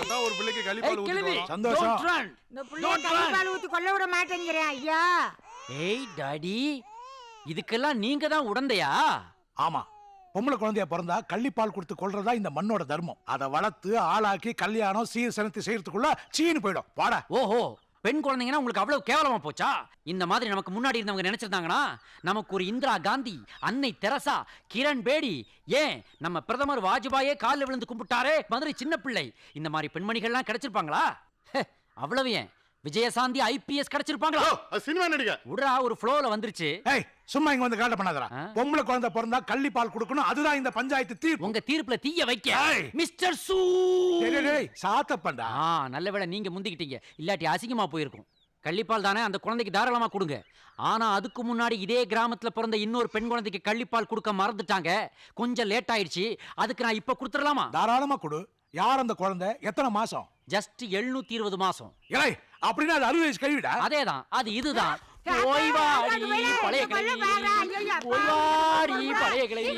இப்பதான் ஒரு பிள்ளைக்கு கழிப்பால் ஊத்தி சந்தோஷம். இந்த புள்ளைய கழிப்பால் ஊத்தி கொல்ல விட மாட்டேங்கிறேன் ஐயா. ஏய் டாடி, இதுக்கெல்லாம் நீங்க தான் உடந்தையா? ஆமா, பொம்பளை குழந்தைய பிறந்தா கள்ளிப்பால் கொடுத்து கொள்றதா இந்த மண்ணோட தர்மம். அதை வளர்த்து ஆளாக்கி கல்யாணம் சீர் சனத்து செய்யறதுக்குள்ள சீனு போயிடும். வாடா. ஓஹோ, பெண் குழந்தைங்கன்னா உங்களுக்கு அவ்வளவு கேவலமா போச்சா? இந்த மாதிரி நமக்கு முன்னாடி இருந்தவங்க நினைச்சிருந்தாங்கன்னா நமக்கு ஒரு இந்திரா காந்தி, அன்னை தெரசா, கிரண் பேடி, ஏன் நம்ம பிரதமர் வாஜ்பாயே காலில் விழுந்து கும்பிட்டாரே மதுரை சின்ன பிள்ளை, இந்த மாதிரி பெண்மணிகள்லாம் கிடைச்சிருப்பாங்களா? அவ்வளவு ஏன் விஜயசாந்தி ஐபிஎஸ் கிடைச்சிருப்பாங்களா? சினிமா நடிகை உடரா ஒரு ஃப்ளோல வந்துருச்சு. ஏய், சும்மா இங்க வந்து காட்ட பண்ணாதடா. பொம்பளை குழந்தை பிறந்தா கள்ளிப்பால் கொடுக்கணும். அதுதான் இந்த பஞ்சாயத்து தீர்ப்பு. உங்க தீர்ப்புல தீய வைக்க மிஸ்டர் சூ. சாத்தப்பண்டா. நல்ல வேளை நீங்க முந்திக்கிட்டீங்க, இல்லாட்டி அசிங்கமா போயிருக்கும். கள்ளிப்பால் தானே, அந்த குழந்தைக்கு தாராளமா கொடுங்க. ஆனா அதுக்கு முன்னாடி இதே கிராமத்துல பிறந்த இன்னொரு பெண் குழந்தைக்கு கள்ளிப்பால் கொடுக்க மறந்துட்டாங்க. கொஞ்சம் லேட் ஆயிடுச்சு. அதுக்கு நான் இப்ப கொடுத்துடலாமா? தாராளமா கொடு. யார் அந்த குழந்தை? எத்தனை மாசம்? ஜஸ்ட் 720 மாசம். ஏய், அப்படின்னா அது 60 வயசு கழிவிடா. அதேதான், அது இதுதான். ஓய்வாடி பழைய கிளவி, ஓய்வாடி பழைய கிளவி.